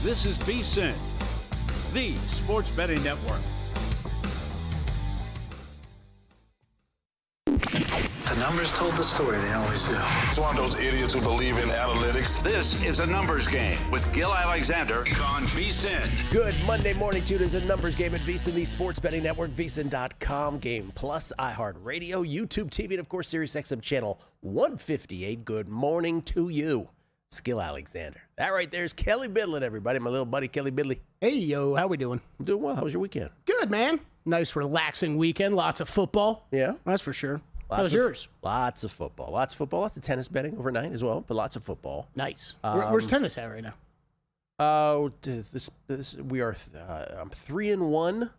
This is VSiN, the sports betting network. The numbers told the story, they always do. It's one of those idiots who believe in analytics. This is a numbers game with Gil Alexander on VSiN. Good Monday morning to you. It is a numbers game at VSiN, the sports betting network, VSiN.com, Game Plus, iHeartRadio, YouTube TV, and of course, SiriusXM channel 158. Good morning to you. It's Gil Alexander. That right there is Kelly Bidlin, everybody. My little buddy, Kelly Bidley. Hey, yo, how we doing? I'm doing well. How was your weekend? Good, man. Nice, relaxing weekend. Lots of football. Yeah. That's for sure. How was yours? Lots of football. Lots of football. Lots of tennis betting overnight as well, but lots of football. Nice. Where's tennis at right now? I'm 3-1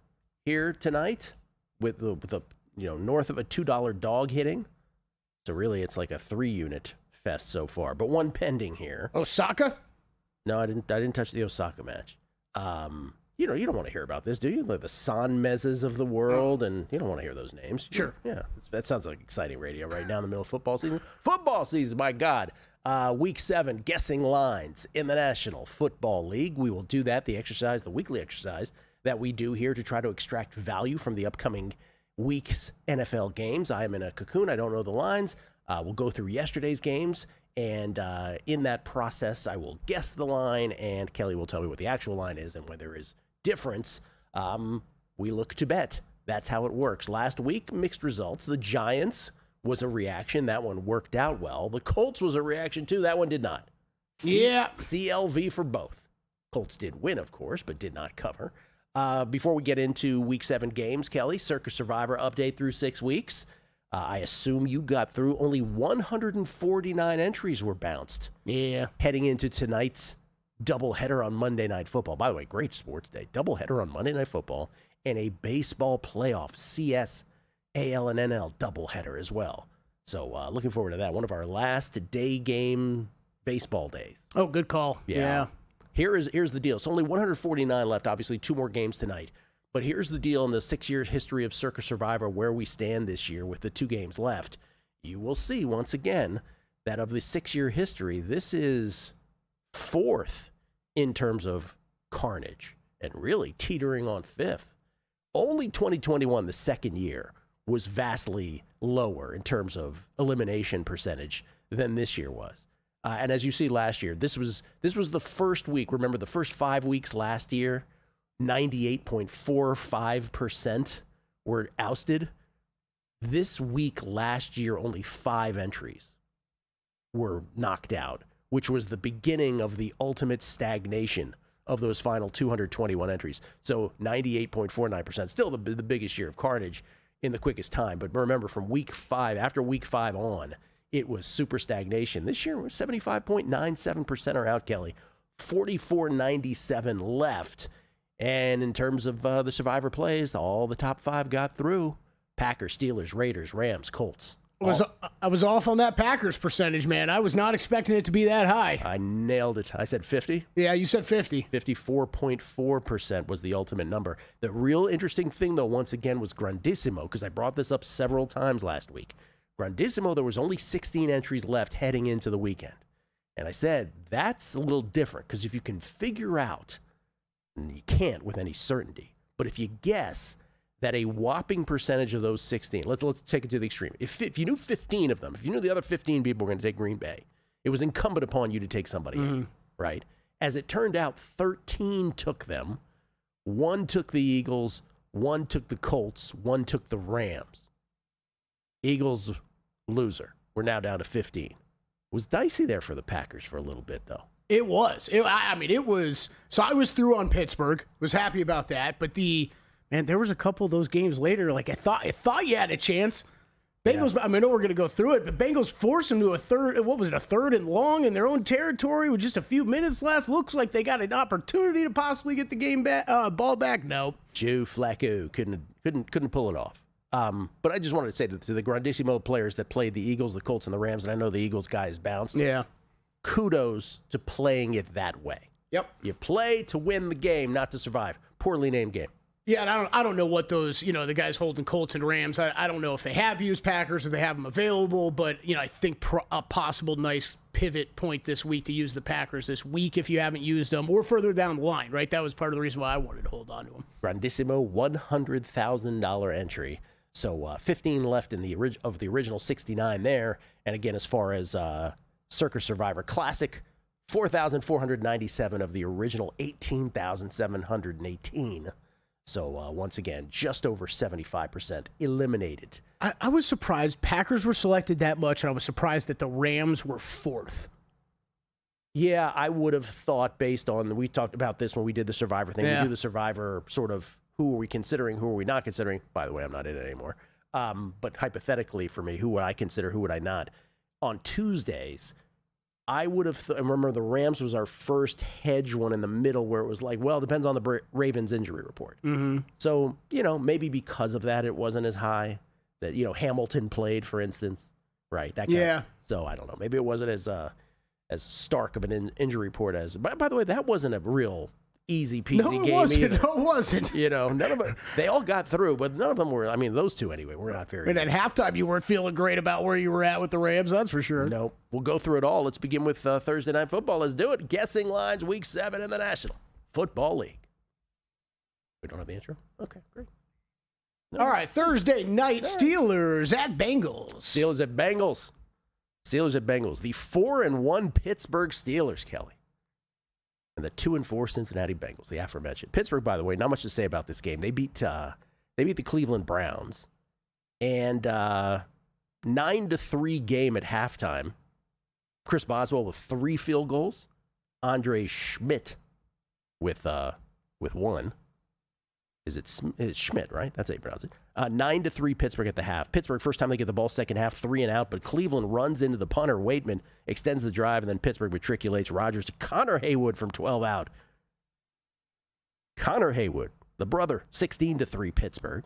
here tonight with the north of a $2 dog hitting. So really, it's like a 3-unit fest so far, but one pending here. Osaka? No, I didn't touch the Osaka match. You don't want to hear about this, do you? Like the San Mezes of the world, and you don't want to hear those names. Sure. Yeah, that sounds like exciting radio right now in the middle of football season. Football season, my God. Week 7, guessing lines in the National Football League. We will do that, the weekly exercise that we do here to try to extract value from the upcoming week's NFL games. I am in a cocoon. I don't know the lines. We'll go through yesterday's games, and in that process, I will guess the line, and Kelly will tell me what the actual line is and whether there is difference. We look to bet. That's how it works. Last week, mixed results. The Giants was a reaction. That one worked out well. The Colts was a reaction, too. That one did not. CLV for both. Colts did win, of course, but did not cover. Before we get into Week 7 games, Kelly, Circa Survivor update through 6 weeks. I assume you got through. Only 149 entries were bounced. Yeah. Heading into tonight's doubleheader on Monday Night Football. By the way, great sports day. Doubleheader on Monday Night Football and a baseball playoff, CS, AL, and NL doubleheader as well. So looking forward to that. One of our last day game baseball days. Oh, good call. Yeah. Here's the deal. It's only 149 left. Obviously, 2 more games tonight. But here's the deal in the 6-year history of Circa Survivor where we stand this year with the 2 games left. You will see once again that of the 6-year history, this is 4th in terms of carnage and really teetering on 5th. Only 2021, the second year, was vastly lower in terms of elimination percentage than this year was. And as you see last year, this was the first week. Remember the first 5 weeks last year, 98.45% were ousted. This week last year, only 5 entries were knocked out, which was the beginning of the ultimate stagnation of those final 221 entries. So 98.49%, still the biggest year of carnage in the quickest time. But remember, from week 5, after week 5 on, it was super stagnation. This year, 75.97% are out, Kelly. 44.97 left. And in terms of the Survivor plays, all the top 5 got through. Packers, Steelers, Raiders, Rams, Colts. I was off on that Packers percentage, man. I was not expecting it to be that high. I nailed it. I said 50. Yeah, you said 50. 54.4% was the ultimate number. The real interesting thing, though, once again, was Grandissimo, because I brought this up several times last week. Grandissimo, there was only 16 entries left heading into the weekend. And I said, that's a little different, because if you can figure out, and you can't with any certainty, but if you guess that a whopping percentage of those 16, let's take it to the extreme. If you knew 15 of them, if you knew the other 15 people were going to take Green Bay, it was incumbent upon you to take somebody else, right? As it turned out, 13 took them. 1 took the Eagles, 1 took the Colts, 1 took the Rams. Eagles loser. We're now down to 15. It was dicey there for the Packers for a little bit, though. It was. It was. So I was through on Pittsburgh. Was happy about that. But there was a couple of those games later. Like I thought you had a chance. Bengals. Yeah. I know we're going to go through it, but Bengals forced them to a third. What was it? A 3rd and long in their own territory with just a few minutes left. Looks like they got an opportunity to possibly get the game back. Ball back. No. Joe Flacco couldn't pull it off. But I just wanted to say to the Grandissimo players that played the Eagles, the Colts, and the Rams, and I know the Eagles guys bounced. Yeah. Kudos to playing it that way. Yep. You play to win the game, not to survive. Poorly named game. Yeah, and I don't know what those, the guys holding Colts and Rams, I don't know if they have used Packers or they have them available, but, I think a possible nice pivot point this week to use the Packers this week if you haven't used them, or further down the line, right? That was part of the reason why I wanted to hold on to them. Grandissimo $100,000 entry. So 15 left in the original 69 there. And again, as far as Circa Survivor Classic, 4,497 of the original 18,718. So once again, just over 75% eliminated. I was surprised Packers were selected that much, and I was surprised that the Rams were fourth. Yeah, I would have thought based on, we talked about this when we did the Survivor thing. Yeah. We do the Survivor sort of, who are we considering, who are we not considering? By the way, I'm not in it anymore. But hypothetically for me, who would I consider, who would I not? On Tuesdays, I would have, remember the Rams was our first hedge one in the middle where it was like, well, it depends on the Ravens injury report. Mm-hmm. So, maybe because of that, it wasn't as high that, Hamilton played, for instance. Right. That guy. So I don't know. Maybe it wasn't as stark of an injury report as, by the way, that wasn't a real easy peasy game either. No, it wasn't. None of it, they all got through, but none of them were, those two anyway, were not very good. And at halftime, you weren't feeling great about where you were at with the Rams, that's for sure. No. We'll go through it all. Let's begin with Thursday Night Football. Let's do it. Guessing lines, Week 7 in the National Football League. We don't have the intro? Okay, great. No. All right, Thursday night, Steelers at Bengals. Steelers at Bengals. The 4-1 Pittsburgh Steelers, Kelly. And the 2-4 Cincinnati Bengals, the aforementioned. Pittsburgh, by the way, not much to say about this game. They beat the Cleveland Browns. And 9-3 game at halftime. Chris Boswell with 3 field goals. Andre Schmidt with 1. It's Schmidt, right? That's how you pronounce it. 9-3 Pittsburgh at the half. Pittsburgh, first time they get the ball, second half, 3 and out, but Cleveland runs into the punter. Waitman extends the drive, and then Pittsburgh matriculates Rodgers to Connor Haywood from 12 out. Connor Haywood, the brother, 16-3 Pittsburgh.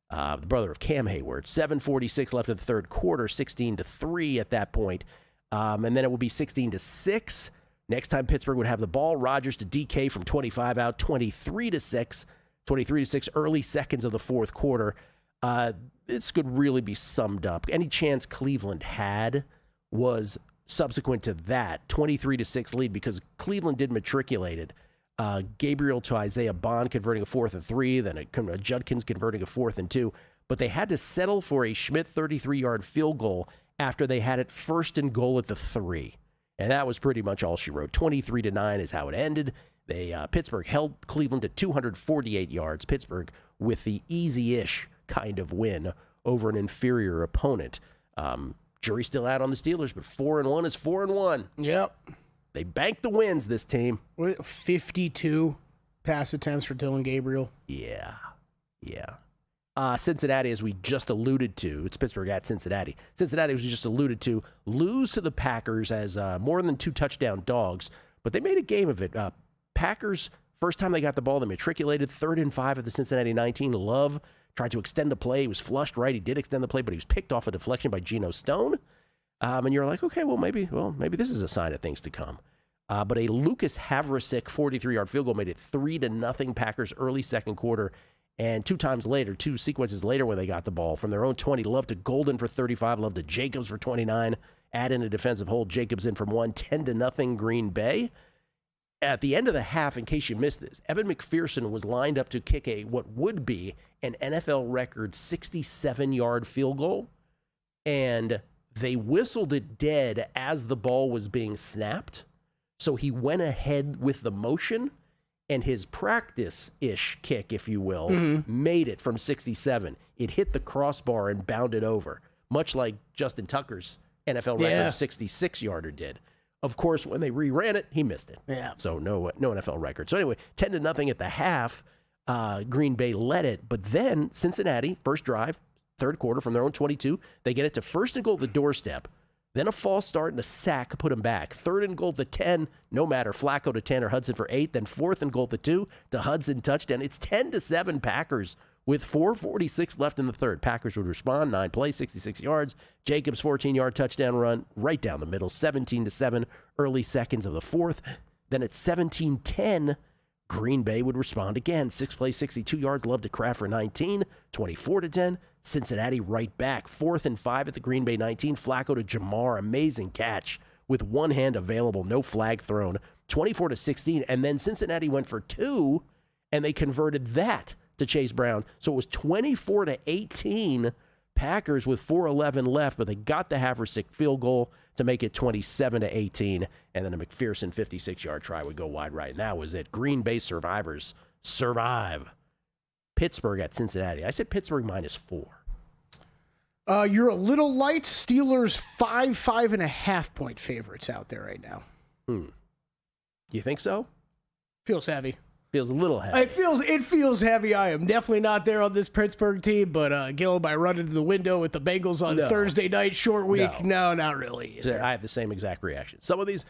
The brother of Cam Hayward. 7:46 left in the third quarter, 16-3 at that point. And then it will be 16-6. Next time Pittsburgh would have the ball, Rodgers to DK from 25 out, 23-6. 23-6, early seconds of the fourth quarter. This could really be summed up. Any chance Cleveland had was subsequent to that 23-6 lead because Cleveland did matriculate it. Gabriel to Isaiah Bond converting a 4th and 3, then a Judkins converting a 4th and 2. But they had to settle for a Schmidt 33-yard field goal after they had it 1st and goal at the 3. And that was pretty much all she wrote. 23-9 is how it ended. Pittsburgh held Cleveland to 248 yards. Pittsburgh with the easy-ish kind of win over an inferior opponent. Jury's still out on the Steelers, but 4-1 is 4-1. Yep. They banked the wins, this team. 52 pass attempts for Dylan Gabriel. Yeah. Cincinnati, as we just alluded to, it's Pittsburgh at Cincinnati. Cincinnati, as we just alluded to, lose to the Packers as more than 2 touchdown dogs, but they made a game of it. Packers, first time they got the ball, they matriculated 3rd and 5 at the Cincinnati 19. Love tried to extend the play. He was flushed right. He did extend the play, but he was picked off a deflection by Geno Stone. And you're like, okay, maybe this is a sign of things to come. But a Lucas Havrasik 43-yard field goal made it 3-0 Packers early second quarter. And 2 sequences later when they got the ball from their own 20, Love to Golden for 35, Love to Jacobs for 29. Add in a defensive hold, Jacobs in from 1, 10-0 Green Bay. At the end of the half, in case you missed this, Evan McPherson was lined up to kick what would be an NFL record 67-yard field goal, and they whistled it dead as the ball was being snapped. So he went ahead with the motion, and his practice-ish kick, if you will, made it from 67. It hit the crossbar and bounded over, much like Justin Tucker's NFL record 66-yarder did. Of course, when they reran it, he missed it. Yeah. So no NFL record. So anyway, 10-0 at the half. Green Bay led it. But then Cincinnati, first drive, third quarter from their own 22. They get it to 1st and goal at the doorstep. Then a false start and a sack put them back. 3rd and goal at the 10, no matter. Flacco to 10 or Hudson for 8. Then 4th and goal at the 2 to Hudson touchdown. It's 10-7 Packers with 4:46 left in the third. Packers would respond. 9 plays, 66 yards. Jacobs 14-yard touchdown run right down the middle. 17-7 early seconds of the fourth. Then at 17-10, Green Bay would respond again. 6 plays, 62 yards. Love to Kraft for 19. 24-10. Cincinnati right back. 4th and 5 at the Green Bay 19. Flacco to Jamar. Amazing catch with one hand available, no flag thrown, 24-16. And then Cincinnati went for 2, and they converted that to Chase Brown. So it was 24-18 Packers with 4:11 left, but they got the Haversick field goal to make it 27-18. And then a McPherson 56-yard try would go wide right. And that was it. Green Bay survivors survive. Pittsburgh at Cincinnati. I said Pittsburgh -4. You're a little light. Steelers 5.5 point favorites out there right now. You think so? Feels heavy. Feels a little heavy. It feels heavy. I am definitely not there on this Pittsburgh team, but Gil, I run into the window with the Bengals on Thursday night, short week. No, not really. I have the same exact reaction. Some of these,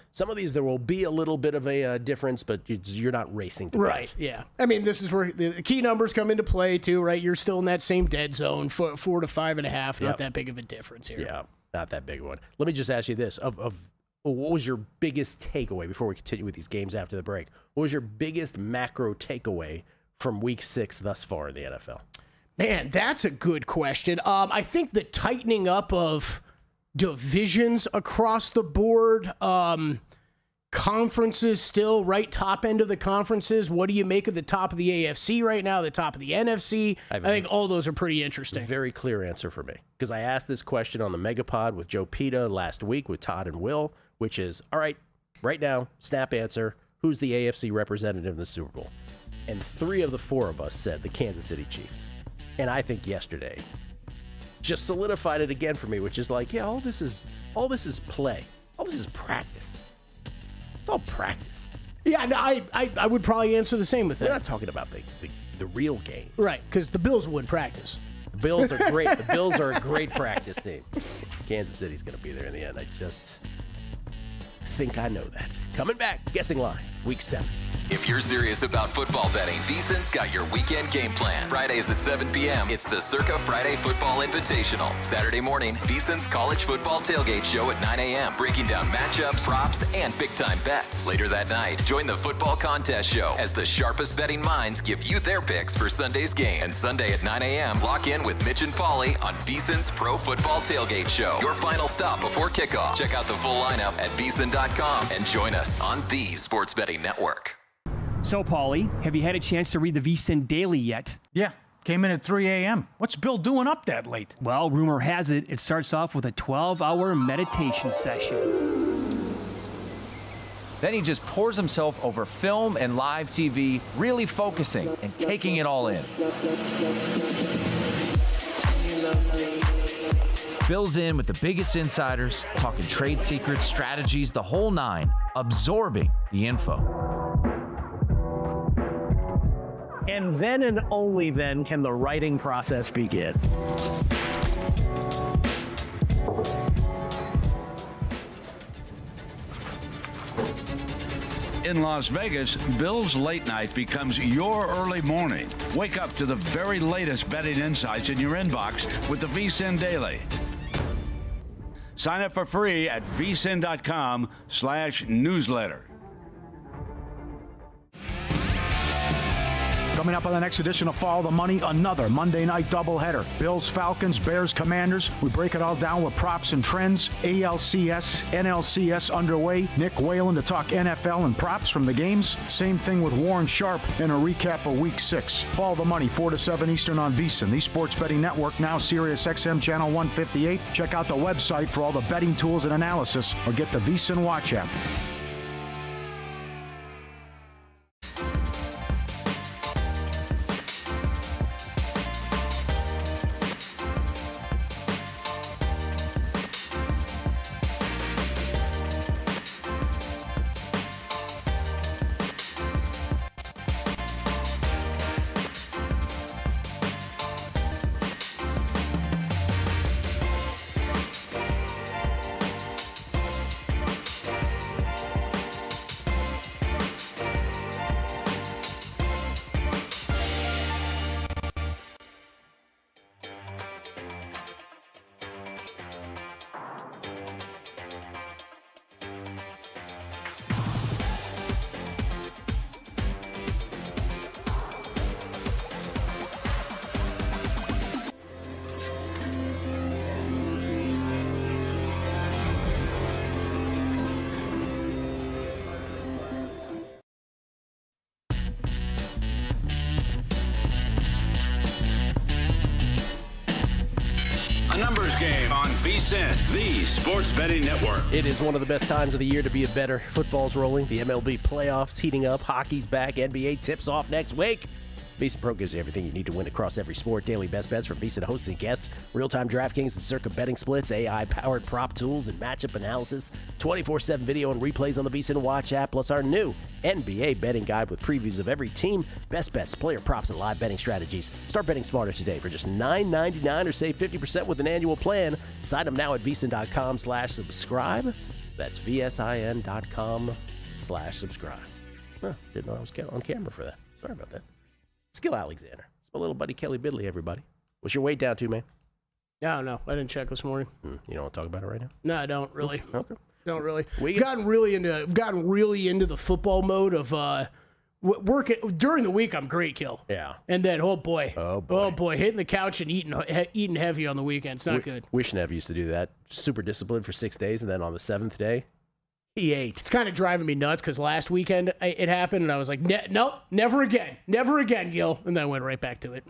there will be a little bit of a difference, but you're not racing to right. Yeah. I mean, this is where the key numbers come into play too, right? You're still in that same dead zone, 4 to 5.5. Not that big of a difference here. Yeah, not that big of one. Let me just ask you this: what was your biggest takeaway before we continue with these games after the break? What was your biggest macro takeaway from Week 6 thus far in the NFL? Man, that's a good question. I think the tightening up of divisions across the board, conferences still right top end of the conferences. What do you make of the top of the AFC right now, the top of the NFC? I think all those are pretty interesting. Very clear answer for me, because I asked this question on the Megapod with Joe Pita last week with Todd and Will, which is, all right now, snap answer, who's the AFC representative in the Super Bowl? And 3 of the 4 of us said the Kansas City Chiefs. And I think yesterday just solidified it again for me, which is like, yeah, all this is play. All this is practice. It's all practice. Yeah, no, I would probably answer the same with that. We're not talking about the real game. Right, because the Bills would practice. The Bills are great. The Bills are a great practice team. Kansas City's going to be there in the end. I just think I know that. Coming back, Guessing Lines, Week 7. If you're serious about football betting, VSiN's got your weekend game plan. Fridays at 7 p.m., it's the Circa Friday Football Invitational. Saturday morning, VSiN's college football tailgate show at 9 a.m., breaking down matchups, props, and big-time bets. Later that night, join the football contest show as the sharpest betting minds give you their picks for Sunday's game. And Sunday at 9 a.m., lock in with Mitch and Paulie on VSiN's Pro Football Tailgate Show. Your final stop before kickoff. Check out the full lineup at VSiN.com and join us on the Sports Betting Network. So, Paulie, have you had a chance to read the VSiN Daily yet? Yeah, came in at 3 a.m. What's Bill doing up that late? Well, rumor has it starts off with a 12-hour meditation session. Then he just pours himself over film and live TV, really focusing and taking it all in. Bill's in with the biggest insiders, talking trade secrets, strategies, the whole nine, absorbing the info. And then and only then can the writing process begin. In Las Vegas, Bill's Late Night becomes your early morning. Wake up to the very latest betting insights in your inbox with the VSiN Daily. Sign up for free at vsin.com/newsletter. Coming up on the next edition of Follow the Money, another Monday night doubleheader. Bills, Falcons, Bears, Commanders. We break it all down with props and trends. ALCS, NLCS underway. Nick Whalen to talk NFL and props from the games. Same thing with Warren Sharp and a recap of Week 6. Follow the Money, 4 to 7 Eastern on VSiN, the Sports Betting Network, now Sirius XM Channel 158. Check out the website for all the betting tools and analysis, or get the VSiN Watch app. Numbers Game on VSiN, the sports betting network. It is one of the best times of the year to be a bettor. Football's rolling. The MLB playoffs heating up. Hockey's back. NBA tips off next week. VSiN Pro gives you everything you need to win across every sport. Daily best bets from VSiN hosts and guests. Real-time DraftKings and Circa betting splits. AI-powered prop tools and matchup analysis. 24/7 video and replays on the VSiN Watch app. Plus our new NBA betting guide with previews of every team, best bets, player props, and live betting strategies. Start betting smarter today for just $9.99 or save 50% with an annual plan. Sign up now at VSiN.com/subscribe. That's VSIN.com/subscribe. Huh, didn't know I was on camera for that. Sorry about that. Skill Alexander. It's my little buddy Kelly Bidley, everybody. What's your weight down to, man? No, I didn't check this morning. You don't want to talk about it right now? No, I don't really. Okay. Don't really. We've gotten really into the football mode of working during the week. I'm great, Kill. Yeah. And then oh boy, hitting the couch and eating heavy on the weekends. Not good. Wishnev used to do that. Super disciplined for 6 days, and then on the 7th day, he ate. It's kind of driving me nuts because last weekend it happened, and I was like, nope, never again, Gil. And then I went right back to it.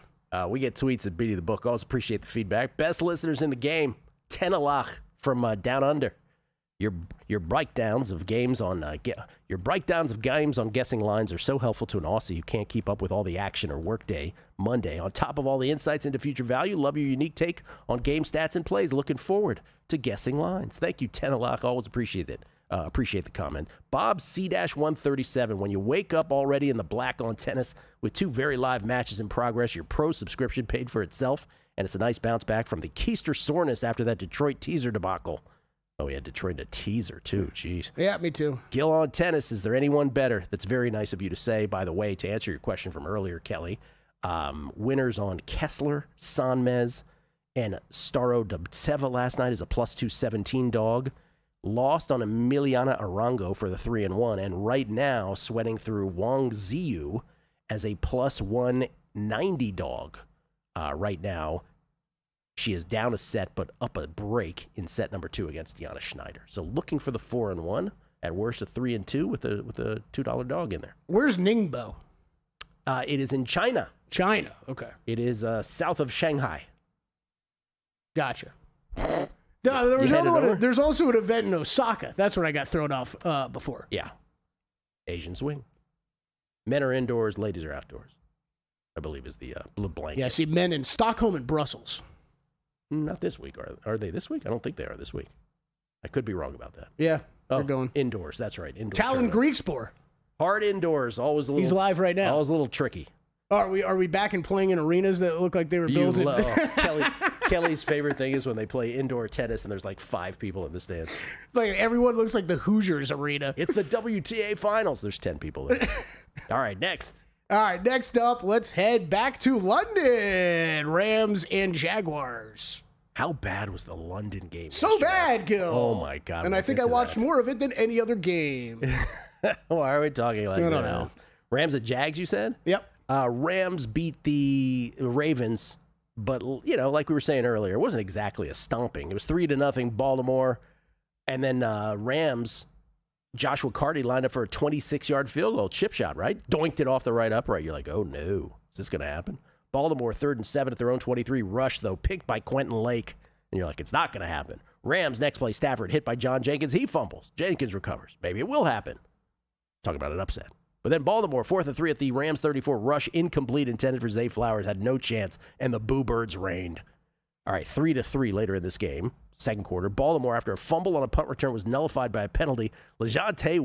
We get tweets at Beatty the Book. Always appreciate the feedback. Best listeners in the game. Tenalach from Down Under. Your breakdowns of games on guessing lines are so helpful to an Aussie who can't keep up with all the action or workday Monday. On top of all the insights into future value, love your unique take on game stats and plays. Looking forward to guessing lines. Thank you, Tenalach. Always appreciate it. Appreciate the comment. Bob C-137, when you wake up already in the black on tennis with 2 very live matches in progress, your pro subscription paid for itself, and it's a nice bounce back from the keister soreness after that Detroit teaser debacle. Oh, yeah, Detroit a teaser, too. Jeez. Yeah, me too. Gil on tennis, is there anyone better? That's very nice of you to say. By the way, to answer your question from earlier, Kelly, winners on Kessler, Sanmez, and Starodubtseva last night is a plus 217 dog. Lost on Emiliana Arango for the 3-1, and right now sweating through Wang Ziyu as a plus 190 dog. Right now, she is down a set but up a break in set number 2 against Diana Schneider. So looking for the 4-1, at worst a 3-2 with a $2 dog in there. Where's Ningbo? It is in China. China, okay. It is south of Shanghai. Gotcha. No, there was another one. There's also an event in Osaka. That's what I got thrown off before. Yeah. Asian swing. Men are indoors, ladies are outdoors, I believe is the blue blanket. Yeah, see, men in Stockholm and Brussels. Not this week. Are they this week? I don't think they are this week. I could be wrong about that. Yeah, they're going. Indoors, that's right. Indoor Talon Greekspor. Hard indoors, always a little. He's live right now. Always a little tricky. Are we back and playing in arenas that look like they were built in? Kelly's favorite thing is when they play indoor tennis and there's like 5 people in the stands. It's like everyone looks like the Hoosiers arena. It's the WTA finals. There's 10 people there. All right, next up, let's head back to London. Rams and Jaguars. How bad was the London game? So bad, Gil. Oh, my God. And I think I watched more of it than any other game. Why are we talking like I this? don't know. Rams at Jags, you said? Yep. Rams beat the Ravens, but, like we were saying earlier, it wasn't exactly a stomping. It was 3-0 Baltimore. And then Rams, Joshua Carty lined up for a 26-yard field goal, chip shot, right? Doinked it off the right upright. You're like, oh, no. Is this going to happen? Baltimore, 3rd and 7 at their own 23. Rush, though, picked by Quentin Lake. And you're like, it's not going to happen. Rams, next play, Stafford hit by John Jenkins. He fumbles. Jenkins recovers. Maybe it will happen. Talk about an upset. But then Baltimore, 4th and 3 at the Rams 34. Rush incomplete, intended for Zay Flowers. Had no chance, and the Boo Birds reigned. All right, 3-3 later in this game, second quarter. Baltimore, after a fumble on a punt return, was nullified by a penalty. LeJonte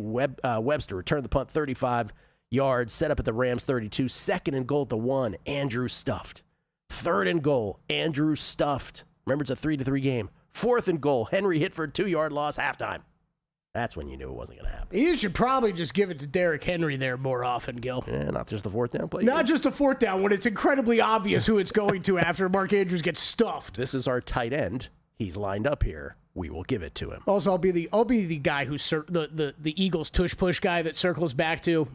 Webster returned the punt 35 yards, set up at the Rams 32. 2nd and goal at the 1. Andrew stuffed. 3rd and goal. Andrew stuffed. Remember, it's a 3-3 game. 4th and goal. Henry hit for a 2-yard loss, halftime. That's when you knew it wasn't going to happen. You should probably just give it to Derrick Henry there more often, Gil. Yeah, not just the 4th down play. Not just the 4th down, when it's incredibly obvious who it's going to after Mark Andrews gets stuffed. This is our tight end. He's lined up here. We will give it to him. Also, I'll be the guy who's the Eagles tush push guy that circles back to.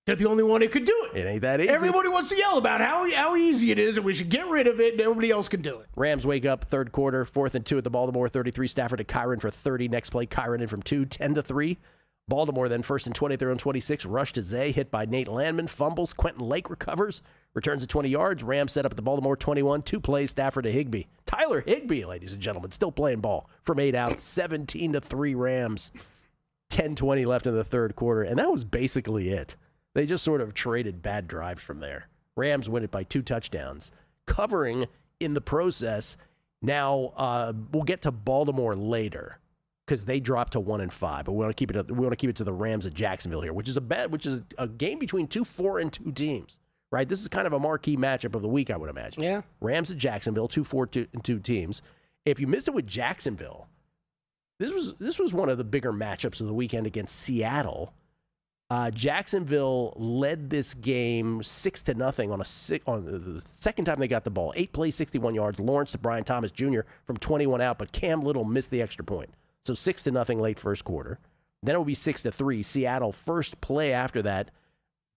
They're the only one who could do it. It ain't that easy. Everybody wants to yell about how easy it is and we should get rid of it and nobody else can do it. Rams wake up, 3rd quarter, 4th and 2 at the Baltimore 33. Stafford to Kyron for 30. Next play, Kyron in from 2, 10-3. Baltimore then first and 20 at their own 26. Rush to Zay, hit by Nate Landman. Fumbles. Quentin Lake recovers. Returns at 20 yards. Rams set up at the Baltimore 21. 2 plays. Stafford to Higbee. Tyler Higbee, ladies and gentlemen, still playing ball from 8 out. 17-3 Rams. 10:20 left in the third quarter. And that was basically it. They just sort of traded bad drives from there. Rams win it by 2 touchdowns. Covering in the process. Now, we'll get to Baltimore later, because they dropped to 1-5, but we want to keep it to the Rams at Jacksonville here, which is a game between 2 4-2 teams, right? This is kind of a marquee matchup of the week, I would imagine. Yeah. Rams at Jacksonville, 2 4-2 teams. If you missed it with Jacksonville, this was one of the bigger matchups of the weekend against Seattle. Jacksonville led this game 6-0 on the second time they got the ball. 8 plays, 61 yards. Lawrence to Brian Thomas Jr. from 21 out, but Cam Little missed the extra point. So 6-0 late first quarter. Then it will be 6-3. Seattle first play after that.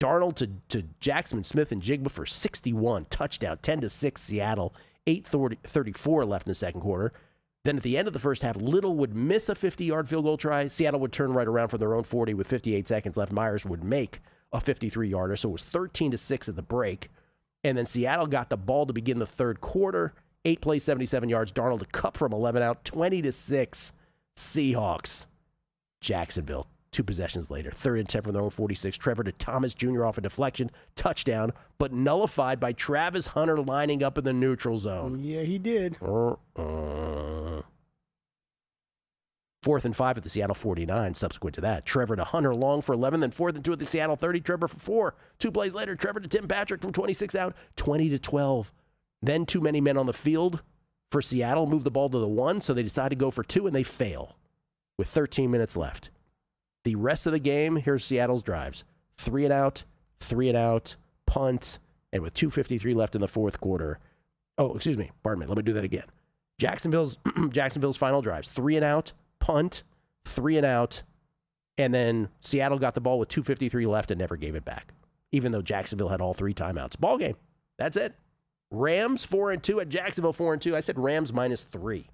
Darnold to Jackson Smith and Jigba for 61. Touchdown. 10-6 Seattle. 8:34 left in the second quarter. Then at the end of the first half, Little would miss a 50-yard field goal try. Seattle would turn right around from their own 40 with 58 seconds left. Myers would make a 53-yarder. So it was 13-6 at the break. And then Seattle got the ball to begin the third quarter. 8 plays, 77 yards. Darnold to Cup from 11 out. 20-6. Seahawks. Jacksonville. 2 possessions later. 3rd and 10 from their own 46. Trevor to Thomas Jr. off a deflection. Touchdown, but nullified by Travis Hunter lining up in the neutral zone. Yeah, he did. 4th and 5 at the Seattle 49. Subsequent to that, Trevor to Hunter long for 11. Then 4th and 2 at the Seattle 30. Trevor for 4. 2 plays later, Trevor to Tim Patrick from 26 out. 20-12. Then too many men on the field for Seattle. Move the ball to the 1, so they decide to go for 2, and they fail with 13 minutes left. The rest of the game, here's Seattle's drives. 3 and out, 3 and out, punt, and with 2:53 left in the fourth quarter. Oh, excuse me. Pardon me. Let me do that again. Jacksonville's final drives. 3 and out, punt, 3 and out, and then Seattle got the ball with 2:53 left and never gave it back, even though Jacksonville had all 3 timeouts. Ball game. That's it. Rams 4-2 at Jacksonville 4-2. I said Rams -3.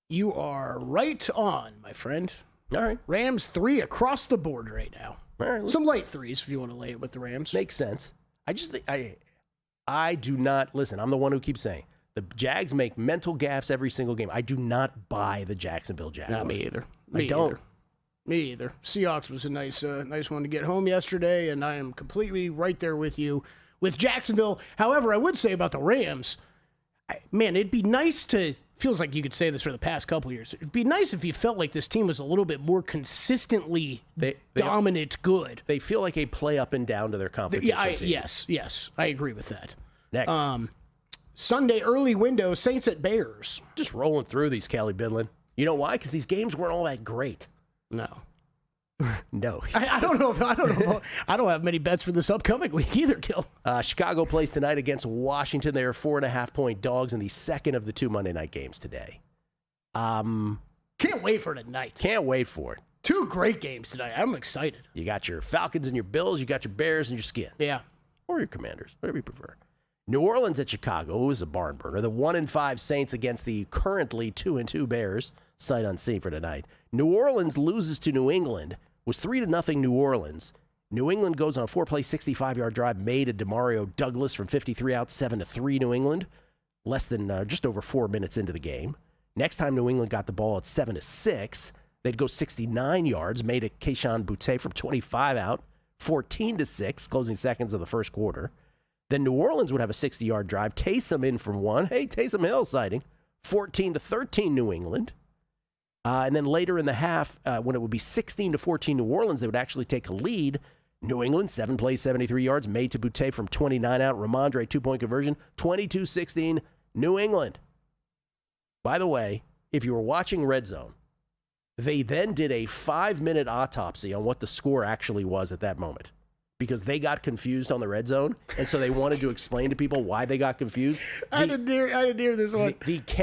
You are right on, my friend. All right. Rams 3 across the board right now. All right. Some light 3s if you want to lay it with the Rams. Makes sense. I just think I do not listen. I'm the one who keeps saying the Jags make mental gaffes every single game. I do not buy the Jacksonville Jaguars. Not me either. I don't. Me either. Seahawks was a nice one to get home yesterday, and I am completely right there with you with Jacksonville. However, I would say about the Rams, man, it'd be nice to. Feels like you could say this for the past couple of years. It'd be nice if you felt like this team was a little bit more consistently dominant good. They feel like a play up and down to their competition team. Yes, I agree with that. Next. Sunday early window, Saints at Bears. Just rolling through these, Kelly Bidlin. You know why? Because these games weren't all that great. No. No. I don't know. I don't have many bets for this upcoming week either, Gil. Chicago plays tonight against Washington. They are 4.5-point dogs in the second of the 2 Monday night games today. Can't wait for tonight. Can't wait for it. 2 great games tonight. I'm excited. You got your Falcons and your Bills. You got your Bears and your Skins. Yeah. Or your Commanders, whatever you prefer. New Orleans at Chicago is a barn burner. The 1-5 Saints against the currently 2-2 Bears. Sight unseen for tonight. New Orleans loses to New England. Was 3-0 New Orleans. New England goes on a 4-play, 65-yard drive made to Demario Douglas from 53 out, 7-3 New England. Less than just over 4 minutes into the game. Next time New England got the ball at 7-6, they'd go 69 yards, made to Keyshawn Boutte from 25 out, 14-6, closing seconds of the first quarter. Then New Orleans would have a 60-yard drive. Taysom in from 1. Hey, Taysom Hill sighting. 14-13 New England. And then later in the half, when it would be 16-14 New Orleans, they would actually take a lead. New England, 7 plays, 73 yards, made to Boutte from 29 out. Ramondre, 2-point conversion, 22-16 New England. By the way, if you were watching Red Zone, they then did a 5-minute autopsy on what the score actually was at that moment, because they got confused on the Red Zone, and so they wanted to explain to people why they got confused. I didn't hear this one.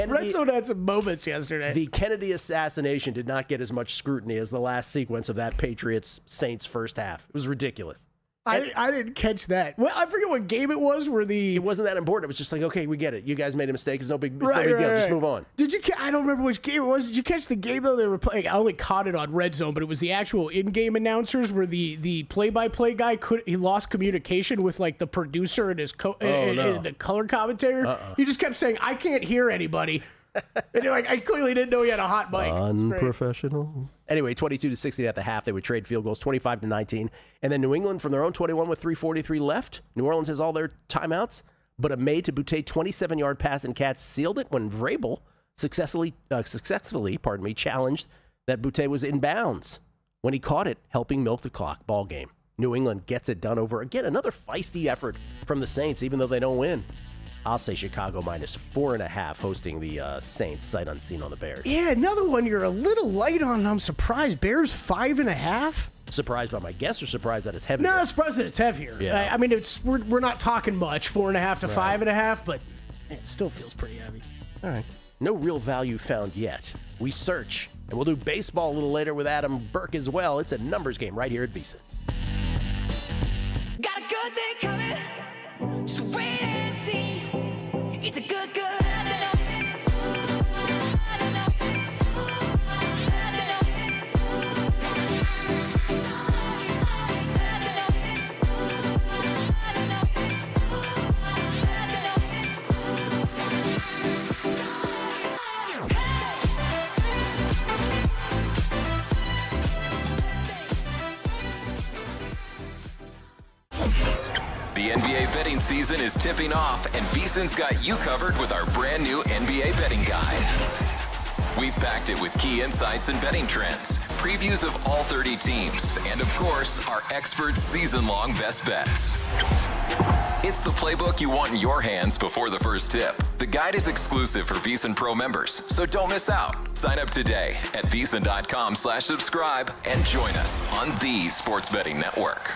Red Zone had some moments yesterday. The Kennedy assassination did not get as much scrutiny as the last sequence of that Patriots-Saints first half. It was ridiculous. I didn't catch that. Well, I forget what game it was where It wasn't that important. It was just like, okay, we get it. You guys made a mistake. It's no big deal. Just move on. Did you? I don't remember which game it was. Did you catch the game, though, they were playing? I only caught it on Red Zone, but it was the actual in-game announcers where the play-by-play guy, he lost communication with, like, the producer and his and the color commentator. He just kept saying, I can't hear anybody. And you're like, I clearly didn't know he had a hot mic. Unprofessional. Anyway, 22-16 at the half. They would trade field goals, 25-19. And then New England from their own 21 with 3:43 left. New Orleans has all their timeouts, but a May to Boutte 27-yard pass and catch sealed it when Vrabel successfully challenged that Boutte was in bounds when he caught it, helping milk the clock. Ball game. New England gets it done over. Again, another feisty effort from the Saints, even though they don't win. I'll say Chicago -4.5 hosting the Saints, sight unseen on the Bears. Yeah, another one you're a little light on. I'm surprised. Bears 5.5? Surprised by my guess or surprised that it's heavier? No, surprised that it's heavier. Yeah. I mean, we're not talking much, 4.5 to 5.5, but it still feels pretty heavy. All right. No real value found yet. We search, and we'll do baseball a little later with Adam Burke as well. It's a numbers game right here at VSiN. Got a good thing coming. Just wait and see. It's a good. The NBA betting season is tipping off, and VSiN's got you covered with our brand new NBA betting guide. We've packed it with key insights and betting trends, previews of all 30 teams, and of course, our experts' season-long best bets. It's the playbook you want in your hands before the first tip. The guide is exclusive for VSiN Pro members, so don't miss out. Sign up today at VSiN.com/subscribe and join us on the Sports Betting Network.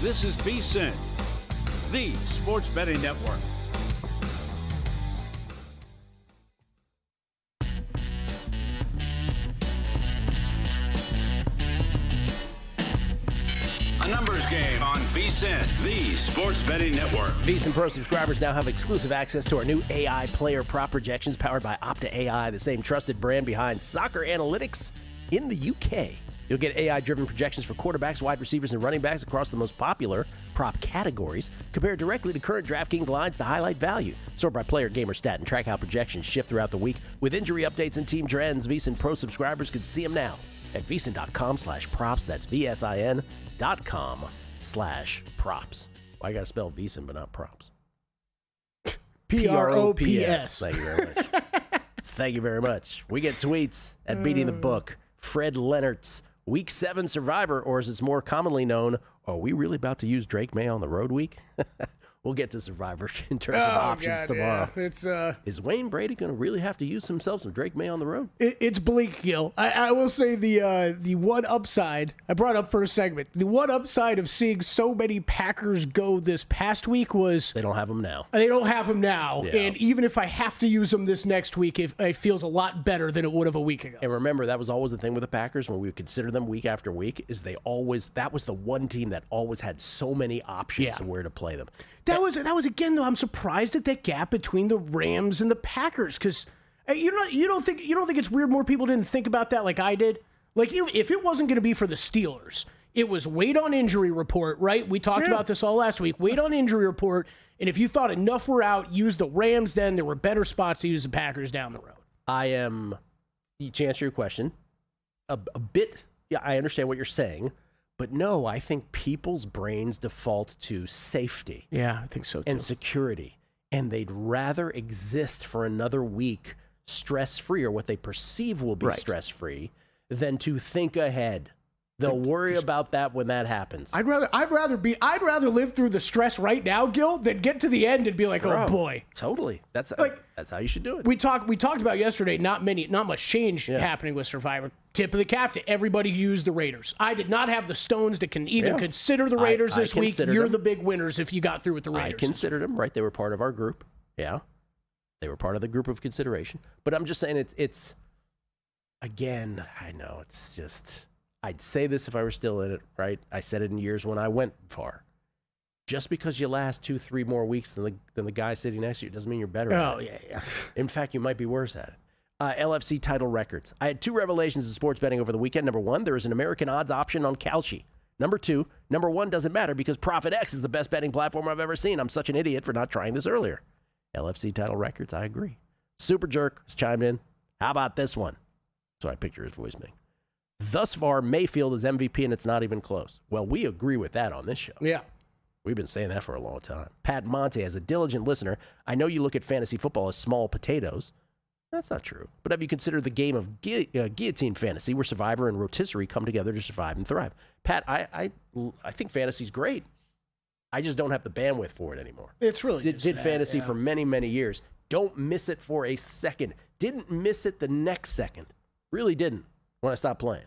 This is VSiN, the sports betting network. A numbers game on VSiN, the sports betting network. VSiN Pro subscribers now have exclusive access to our new AI player prop projections powered by Opta AI, the same trusted brand behind soccer analytics in the UK. You'll get AI-driven projections for quarterbacks, wide receivers, and running backs across the most popular prop categories, compared directly to current DraftKings lines to highlight value. Sort by player, gamer, stat, and track how projections shift throughout the week. With injury updates and team trends, VSiN Pro subscribers can see them now at VSiN.com/props. That's VSIN.com/props. Why you got to spell VSiN but not props? PROPS. Thank you very much. Thank you very much. We get tweets at Beating the Book. Fred Leonard's Week 7 Survivor, or as it's more commonly known, are we really about to use Drake May on the road week? We'll get to Survivor in terms of options tomorrow. Yeah. It's Is Wayne Brady going to really have to use himself some Drake May on the road? It's bleak, Gil. I will say the one upside, I brought up for a segment, the one upside of seeing so many Packers go this past week was... They don't have them now. They don't have them now. Yeah. And even if I have to use them this next week, it feels a lot better than it would have a week ago. And remember, that was always the thing with the Packers when we would consider them week after week, is that was the one team that always had so many options of where to play them. That was again though. I'm surprised at that gap between the Rams and the Packers, because you don't think it's weird more people didn't think about that like I did. Like if it wasn't going to be for the Steelers, it was wait on injury report, right? We talked about this all last week. Wait on injury report, and if you thought enough were out, use the Rams. Then there were better spots to use the Packers down the road. I am, to answer your question, a bit. Yeah, I understand what you're saying. But no, I think people's brains default to safety. Yeah, I think so too. And security. And they'd rather exist for another week stress-free, or what they perceive will be stress-free, than to think ahead. They'll worry about that when that happens. I'd rather live through the stress right now, Gil, than get to the end and be like, oh boy. Totally. That's how you should do it. We talked about yesterday, not much change happening with Survivor. Tip of the cap to everybody who used the Raiders. I did not have the stones to even consider the Raiders this week. You're the big winners if you got through with the Raiders. I considered them, right? They were part of our group. Yeah. They were part of the group of consideration. But I'm just saying it's again, I know it's just, I'd say this if I were still in it, right? I said it in years when I went far. Just because you last 2-3 more weeks than the guy sitting next to you doesn't mean you're better at it. Yeah. In fact, you might be worse at it. LFC title records. I had 2 revelations in sports betting over the weekend. Number 1, there is an American odds option on Kalshi. Number 2, number 1 doesn't matter because ProfitX is the best betting platform I've ever seen. I'm such an idiot for not trying this earlier. LFC title records, I agree. Super Jerk has chimed in. How about this one? So I picture his voice being. Thus far, Mayfield is MVP and it's not even close. Well, we agree with that on this show. Yeah. We've been saying that for a long time. Pat Monte, as a diligent listener, I know you look at fantasy football as small potatoes. That's not true. But have you considered the game of guillotine fantasy, where Survivor and Rotisserie come together to survive and thrive? Pat, I think fantasy's great. I just don't have the bandwidth for it anymore. It's really did fantasy for many, many years. Don't miss it for a second. Didn't miss it the next second. Really didn't when I stopped playing.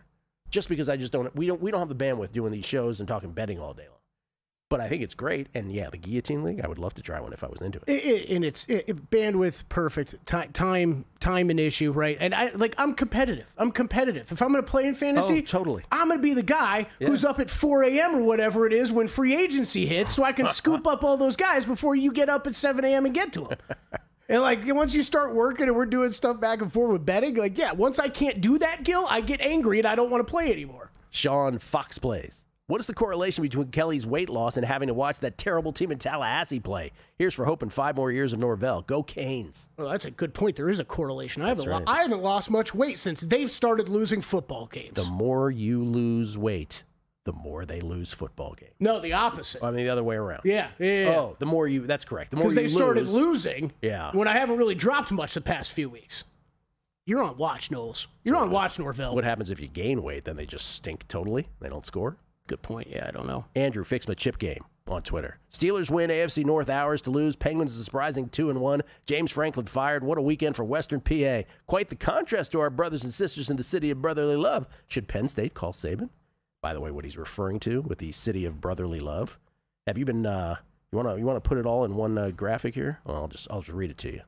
Just because I just don't. We don't have the bandwidth doing these shows and talking betting all day long. But I think it's great, and yeah, the Guillotine League, I would love to try one if I was into it. And it's bandwidth perfect, time an issue, right? And I'm competitive. If I'm going to play in fantasy, totally, I'm going to be the guy who's up at 4 a.m. or whatever it is when free agency hits, so I can scoop up all those guys before you get up at 7 a.m. and get to them. And once you start working and we're doing stuff back and forth with betting, once I can't do that, Gil, I get angry and I don't want to play anymore. Sean Fox plays. What is the correlation between Kelly's weight loss and having to watch that terrible team in Tallahassee play? Here's for hoping 5 more years of Norvell. Go Canes. Well, that's a good point. There is a correlation. I haven't lost much weight since they've started losing football games. The more you lose weight, the more they lose football games. No, the opposite. I mean, the other way around. Yeah. Oh, the more you, that's correct. The more you lose. Because they started losing when I haven't really dropped much the past few weeks. You're on watch, Knowles. You're on watch, Norvell. What happens if you gain weight? Then they just stink totally. They don't score. Good point. Yeah, I don't know. Andrew, fix my chip game on Twitter. Steelers win, AFC North hours to lose. Penguins is a surprising 2-1. James Franklin fired. What a weekend for Western PA. Quite the contrast to our brothers and sisters in the city of brotherly love. Should Penn State call Saban? By the way, what he's referring to with the city of brotherly love Have you been? You want to put it all in one graphic here? Well, I'll just read it to you.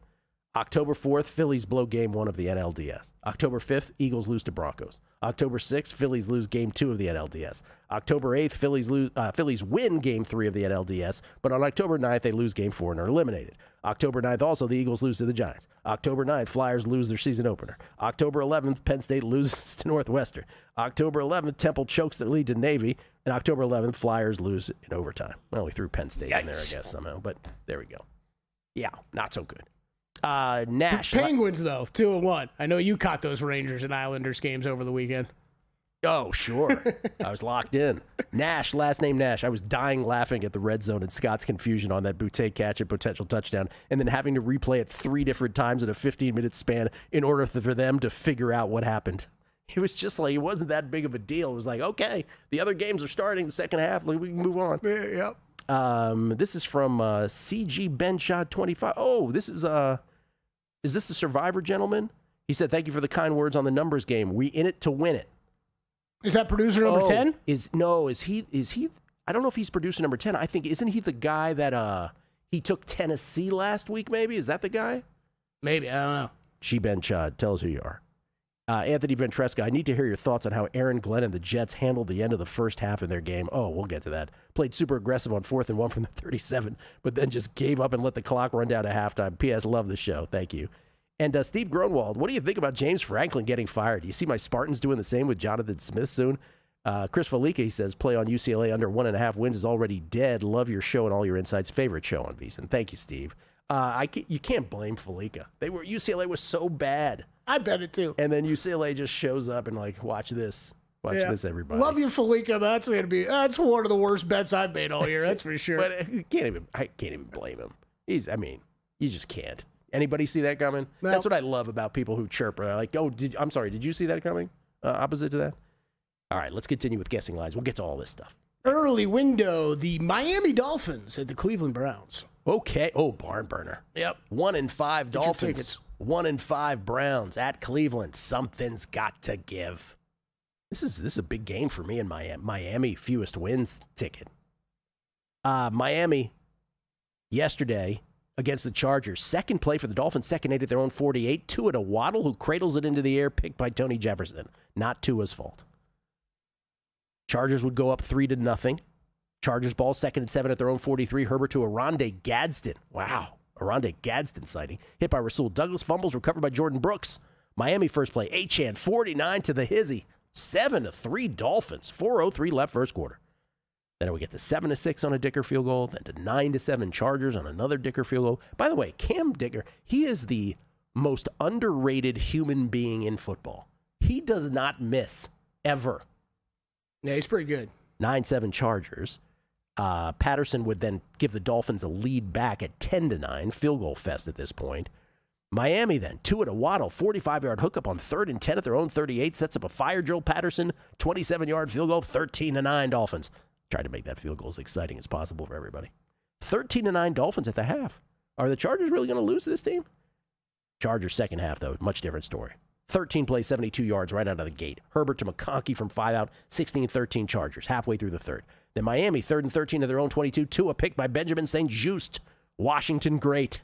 October 4th, Phillies blow Game 1 of the NLDS. October 5th, Eagles lose to Broncos. October 6th, Phillies lose Game 2 of the NLDS. October 8th, Phillies win Game 3 of the NLDS, but on October 9th, they lose Game 4 and are eliminated. October 9th, also, the Eagles lose to the Giants. October 9th, Flyers lose their season opener. October 11th, Penn State loses to Northwestern. October 11th, Temple chokes their lead to Navy. And October 11th, Flyers lose in overtime. Well, we threw Penn State in there, I guess, somehow, but there we go. Yeah, not so good. Nash. Penguins, though, 2-1. I know you caught those Rangers and Islanders games over the weekend. Oh, sure. I was locked in. Nash, last name Nash. I was dying laughing at the red zone and Scott's confusion on that Boutte catch and potential touchdown, and then having to replay it 3 different times in a 15-minute span in order for them to figure out what happened. It was just like, it wasn't that big of a deal. It was like, okay, the other games are starting the second half. Like, we can move on. Yep. This is from CG Benshot 25. Oh, this is this the Survivor gentleman? He said, thank you for the kind words on the numbers game. We in it to win it. Is that producer number 10? Is he? I don't know if he's producer number 10. I think, isn't he the guy that he took Tennessee last week, maybe? Is that the guy? Maybe. I don't know. She Benshot, tell us who you are. Anthony Ventresca, I need to hear your thoughts on how Aaron Glenn and the Jets handled the end of the first half in their game. Oh, we'll get to that. Played super aggressive on 4th and 1 from the 37, but then just gave up and let the clock run down to halftime. P.S. Love the show. Thank you. And Steve Gronwald, what do you think about James Franklin getting fired? Do you see my Spartans doing the same with Jonathan Smith soon? Chris Felica, he says, play on UCLA under 1.5 wins is already dead. Love your show and all your insights. Favorite show on VSiN. Thank you, Steve. You can't blame Felica. UCLA was so bad. I bet it too. And then UCLA just shows up and like, watch this. Watch this, everybody. Love you, Felica. That's one of the worst bets I've made all year. That's for sure. But I can't even blame him. You just can't. Anybody see that coming? No. That's what I love about people who chirp. Like, oh, I'm sorry. Did you see that coming? Opposite to that? All right, let's continue with guessing lines. We'll get to all this stuff. Early window, the Miami Dolphins at the Cleveland Browns. Okay. Oh, barn burner. Yep. 1-5 Dolphins. 1-5 Browns at Cleveland. Something's got to give. This is a big game for me in Miami. Miami fewest wins ticket. Miami yesterday against the Chargers. Second play for the Dolphins. Second 8 at their own 48. Tua to Waddle, who cradles it into the air, picked by Tony Jefferson. Not Tua's fault. Chargers would go up 3-0. Chargers ball 2nd and 7 at their own 43. Herbert to Aronde Gadsden. Wow. Aronde Gadsden sighting. Hit by Rasul Douglas. Fumbles recovered by Jordan Brooks. Miami first play. Achane 49 to the hizzy. 7-3 Dolphins. 4:03 left first quarter. Then we get to 7-6 on a Dicker field goal. Then to 9-7 Chargers on another Dicker field goal. By the way, Cam Dicker, he is the most underrated human being in football. He does not miss ever. Yeah, he's pretty good. 9-7 Chargers. Patterson would then give the Dolphins a lead back at 10-9. Field goal fest at this point. Miami then, Tua to Waddle, 45-yard hookup on 3rd and 10 at their own 38. Sets up a fire drill. Patterson, 27-yard field goal, 13-9 Dolphins. Tried to make that field goal as exciting as possible for everybody. 13-9 Dolphins at the half. Are the Chargers really going to lose to this team? Chargers second half, though, much different story. 13 plays, 72 yards right out of the gate. Herbert to McConkey from 5 out, 16-13 Chargers, halfway through the third. Then Miami, 3rd and 13 at their own 22. Tua picked by Benjamin St-Juste. Washington, great.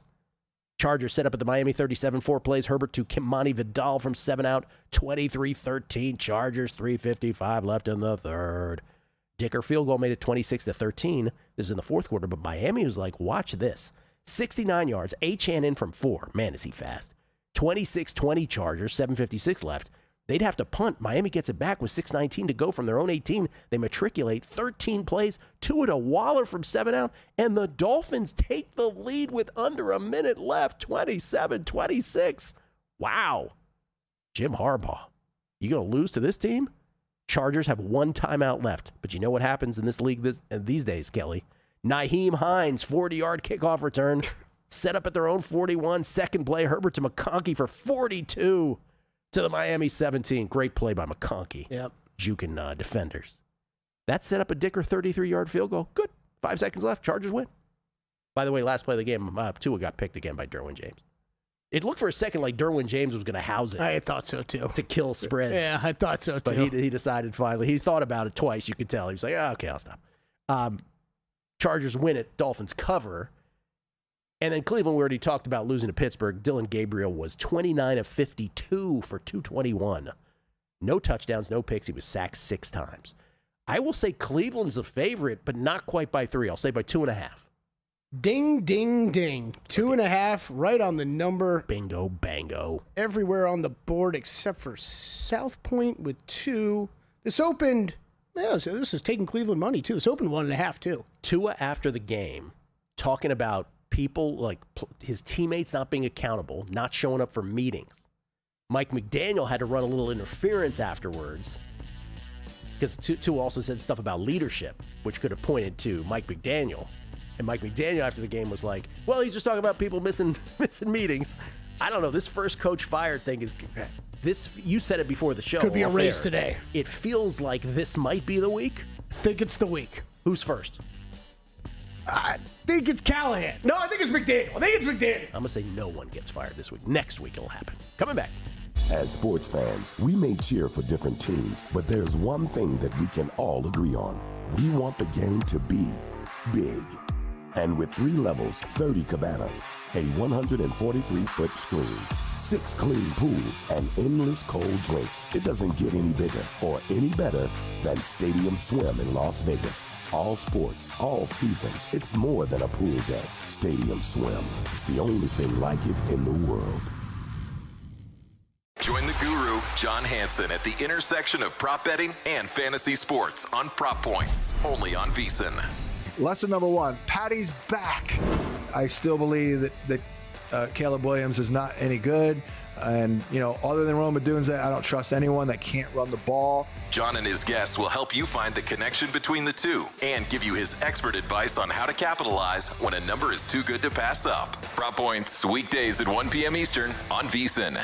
Chargers set up at the Miami 37, 4 plays. Herbert to Kimani Vidal from 7 out, 23-13 Chargers, 3:55 left in the third. Dicker field goal made it 26-13. This is in the fourth quarter, but Miami was like, watch this. 69 yards, Achane in from 4. Man, is he fast. 26-20 Chargers, 7:56 left. They'd have to punt. Miami gets it back with 6:19 to go from their own 18. They matriculate 13 plays, Tua to Waller from 7 out, and the Dolphins take the lead with under a minute left, 27-26. Wow. Jim Harbaugh, you going to lose to this team? Chargers have 1 timeout left, but you know what happens in this league these days, Kelly? Nyheim Hines, 40-yard kickoff return, set up at their own 41. Second play, Herbert to McConkey for 42 to the Miami 17. Great play by McConkey. Yep. Juking defenders. That set up a Dicker 33-yard field goal. Good. 5 seconds left. Chargers win. By the way, last play of the game, Tua got picked again by Derwin James. It looked for a second like Derwin James was going to house it. I thought so, too. To kill spreads. Yeah, I thought so, too. But he decided finally. He thought about it twice, you could tell. He was like, okay, I'll stop. Chargers win it, Dolphins cover. And then Cleveland, we already talked about losing to Pittsburgh. Dylan Gabriel was 29 of 52 for 221. No touchdowns, no picks. He was sacked 6 times. I will say Cleveland's the favorite, but not quite by 3. I'll say by 2.5. Ding, ding, ding. 2.5, right on the number. Bingo, bango. Everywhere on the board except for South Point with 2. This opened, so this is taking Cleveland money, too. This opened 1.5, too. Tua, after the game, talking about people, like his teammates not being accountable, not showing up for meetings. Mike McDaniel had to run a little interference afterwards because Tua also said stuff about leadership, which could have pointed to Mike McDaniel. And Mike McDaniel after the game was like, well, he's just talking about people missing meetings. I don't know. This first coach fired thing is this. You said it before the show. Could be a race today. It feels like this might be the week. I think it's the week. Who's first? I think it's Callahan. No, I think it's McDaniel. I'm going to say no one gets fired this week. Next week it'll happen. Coming back. As sports fans, we may cheer for different teams, but there's one thing that we can all agree on. We want the game to be big. And with 3 levels, 30 cabanas, a 143-foot screen, 6 clean pools, and endless cold drinks, it doesn't get any bigger or any better than Stadium Swim in Las Vegas. All sports, all seasons. It's more than a pool deck. Stadium Swim. It's the only thing like it in the world. Join the guru, John Hansen, at the intersection of prop betting and fantasy sports on Prop Points, only on VSiN. Lesson number 1, Patty's back. I still believe that Caleb Williams is not any good. And, other than Rome Odunze, I don't trust anyone that can't run the ball. John and his guests will help you find the connection between the two and give you his expert advice on how to capitalize when a number is too good to pass up. Prop Points, weekdays at 1 p.m. Eastern on VSiN.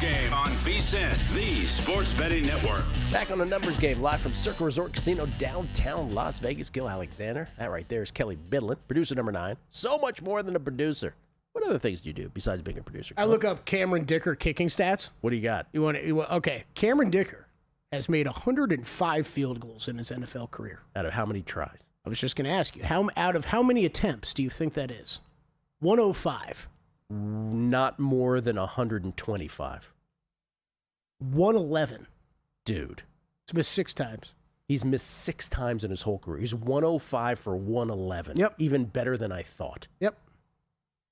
Game on VSiN, the Sports Betting Network. Back on the numbers game, live from Circa Resort Casino, downtown Las Vegas. Gil Alexander. That right there is Kelly Bidlin, producer number 9. So much more than a producer. What other things do you do besides being a producer? I look up Cameron Dicker kicking stats. What do you got? Okay, Cameron Dicker has made 105 field goals in his NFL career. Out of how many tries? I was just going to ask you, out of how many attempts do you think that is? 105. Not more than 125. 111. Dude. He's missed 6 times. He's missed 6 times in his whole career. He's 105 for 111. Yep. Even better than I thought. Yep.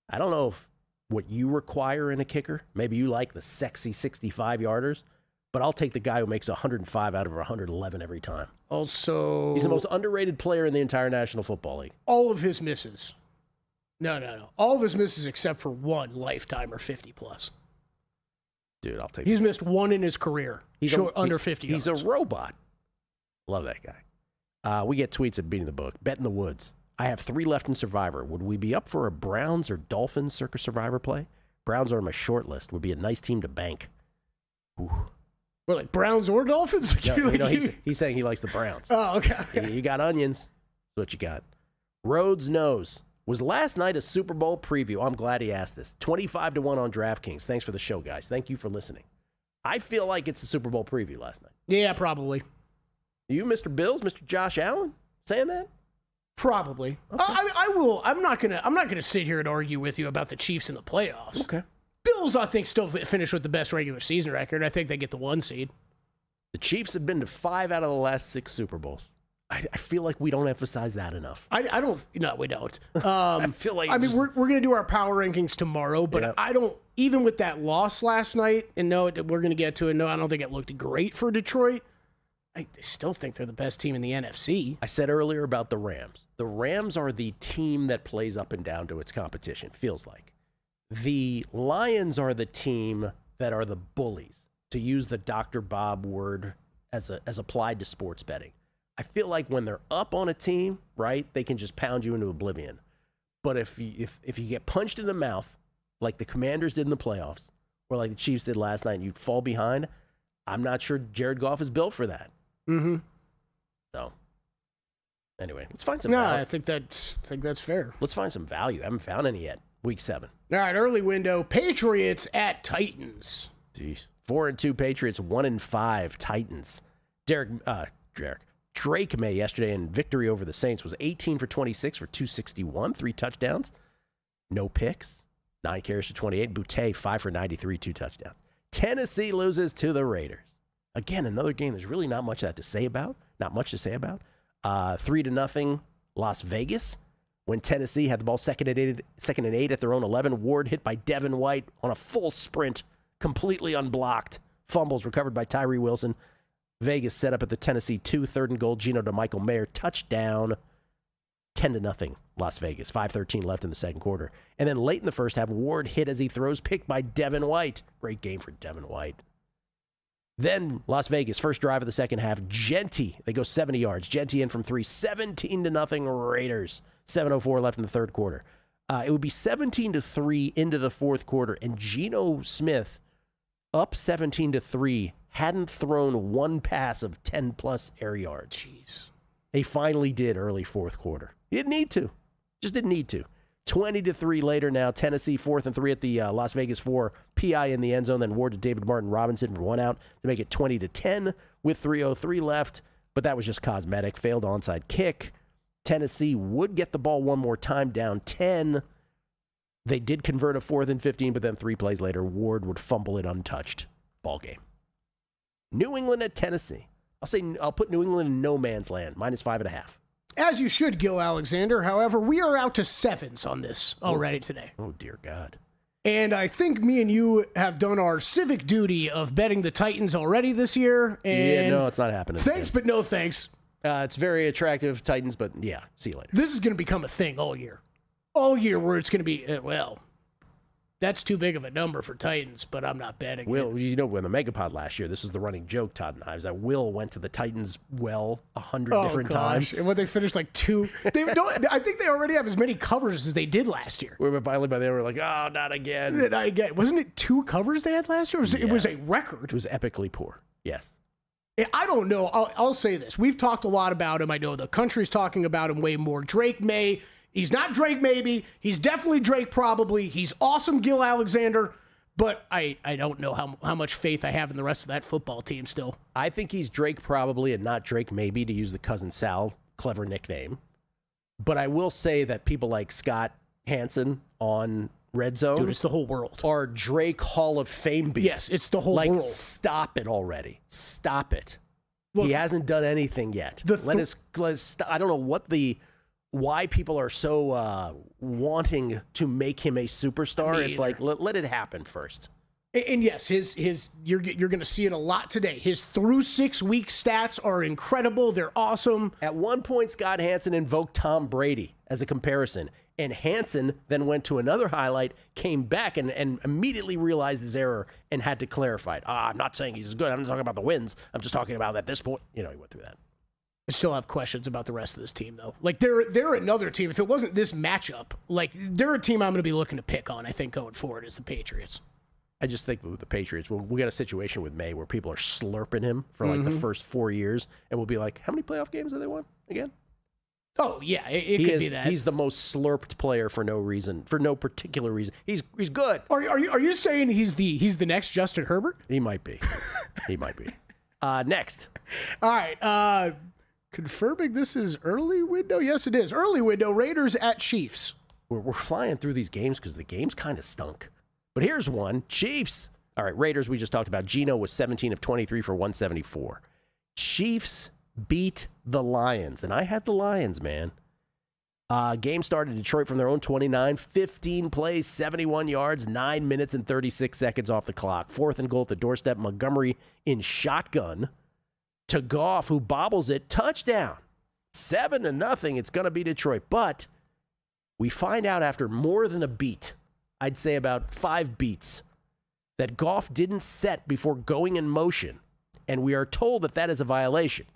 I don't know if what you require in a kicker, maybe you like the sexy 65-yarders, but I'll take the guy who makes 105 out of 111 every time. Also, he's the most underrated player in the entire National Football League. All of his misses. No. All of his misses except for one lifetime or 50-plus. Dude, I'll take He's missed one in his career. Under 50 yards. He's a robot. Love that guy. We get tweets at Beating the Book. Bet in the Woods. I have 3 left in Survivor. Would we be up for a Browns or Dolphins Circa Survivor play? Browns are on my short list. Would be a nice team to bank. Ooh. Well, like Browns or Dolphins? He's saying he likes the Browns. Oh, okay. You got onions. That's what you got. Rhodes knows. Was last night a Super Bowl preview? I'm glad he asked this. 25-1 on DraftKings. Thanks for the show, guys. Thank you for listening. I feel like it's a Super Bowl preview last night. Yeah, probably. You, Mr. Bills, Mr. Josh Allen, saying that? Probably. Okay. I will. I'm not gonna sit here and argue with you about the Chiefs in the playoffs. Okay. Bills, I think, still finish with the best regular season record. I think they get the 1 seed. The Chiefs have been to 5 out of the last 6 Super Bowls. I feel like we don't emphasize that enough. I don't. No, we don't. I feel like. I mean, we're going to do our power rankings tomorrow, but I don't. Even with that loss last night, and no, we're going to get to it. No, I don't think it looked great for Detroit. I still think they're the best team in the NFC. I said earlier about the Rams. The Rams are the team that plays up and down to its competition, feels like. The Lions are the team that are the bullies, to use the Dr. Bob word as applied to sports betting. I feel like when they're up on a team, right, they can just pound you into oblivion. But if you get punched in the mouth, like the Commanders did in the playoffs, or like the Chiefs did last night, and you fall behind, I'm not sure Jared Goff is built for that. Mm-hmm. So, anyway, let's find some value. I think that's fair. Let's find some value. I haven't found any yet. Week 7. All right, early window. Patriots at Titans. Jeez. 4-2 Patriots, 1-5 Titans. Drake May yesterday in victory over the Saints was 18 for 26 for 261, 3 touchdowns, no picks, 9 carries for 28. Boutte 5 for 93, 2 touchdowns. Tennessee loses to the Raiders. Again, another game there's really not much to say about. 3-0 Las Vegas. When Tennessee had the ball second and 8 at their own 11, Ward hit by Devin White on a full sprint, completely unblocked. Fumbles recovered by Tyree Wilson. Vegas set up at the Tennessee 2, 3rd and goal. Geno to Michael Mayer, touchdown, 10-0 Las Vegas. 5:13 left in the second quarter. And then late in the first half, Ward hit as he throws, picked by Devin White. Great game for Devin White. Then Las Vegas, first drive of the second half. Genty, they go 70 yards. Genty in from 3, 17-0 Raiders. 7:04 left in the third quarter. It would be 17-3 into the fourth quarter, and Geno Smith, up 17-3, hadn't thrown one pass of 10-plus air yards. Jeez. They finally did early fourth quarter. He didn't need to. Just didn't need to. 20-3 later now. Tennessee 4th and 3 at the Las Vegas 4. PI in the end zone. Then Ward to David Martin Robinson for 1 out to make it 20-10 with 3:03 left. But that was just cosmetic. Failed onside kick. Tennessee would get the ball one more time, down 10. They did convert a 4th and 15, but then 3 plays later, Ward would fumble it untouched. Ball game. New England at Tennessee. I'll put New England in no man's land, -5.5. As you should, Gil Alexander. However, we are out to 7s on this already today. Oh, dear God. And I think me and you have done our civic duty of betting the Titans already this year. And no, it's not happening. Thanks, but no thanks. It's very attractive, Titans, but yeah, see you later. This is going to become a thing all year. All year where it's going to be, That's too big of a number for Titans, but I'm not betting Will, you know, when the Megapod last year, this was the running joke, Todd and I, was that Will went to the Titans 100 different times. And when they finished like 2, I think they already have as many covers as they did last year. We were finally by then, we were like, oh, not again. Not again. Wasn't it 2 covers they had last year? It was a record. It was epically poor. Yes. I don't know. I'll say this. We've talked a lot about him. I know the country's talking about him way more. Drake may. He's not Drake maybe. He's definitely Drake probably. He's awesome, Gil Alexander. But I don't know how much faith I have in the rest of that football team still. I think he's Drake probably and not Drake maybe, to use the Cousin Sal clever nickname. But I will say that people like Scott Hansen on Red Zone. Dude, it's the whole world. Are Drake Hall of Fame beats. Yes, it's the whole world. Stop it already. Stop it. Look, he hasn't done anything yet. Let us I don't know why people are so wanting to make him a superstar. It's like, let it happen first. And yes, you're going to see it a lot today. His through 6-week stats are incredible. They're awesome. At one point, Scott Hansen invoked Tom Brady as a comparison. And Hansen then went to another highlight, came back, and immediately realized his error and had to clarify it. I'm not saying he's good. I'm not talking about the wins. I'm just talking about at this point. He went through that. I still have questions about the rest of this team, though. Like, they're another team. If it wasn't this matchup, like, they're a team I'm going to be looking to pick on, I think, going forward is the Patriots. I just think with the Patriots, we got a situation with May where people are slurping him for, like, the first 4 years, and we'll be like, how many playoff games have they won again? Oh, yeah, it could be that. He's the most slurped player for no reason, for no particular reason. He's good. Are you saying he's the next Justin Herbert? He might be. He might be. Next. All right. Confirming this is early window? Yes, it is. Early window, Raiders at Chiefs. We're flying through these games because the games kind of stunk. But here's one. Chiefs. All right, Raiders, we just talked about. Geno was 17 of 23 for 174. Chiefs beat the Lions, and I had the Lions, man. Game started Detroit from their own 29, 15 plays, 71 yards, 9 minutes and 36 seconds off the clock. 4th and goal at the doorstep. Montgomery in shotgun to Goff, who bobbles it. Touchdown. 7-0. It's going to be Detroit. But we find out after more than a beat, I'd say about 5 beats, that Goff didn't set before going in motion. And we are told that that is a violation.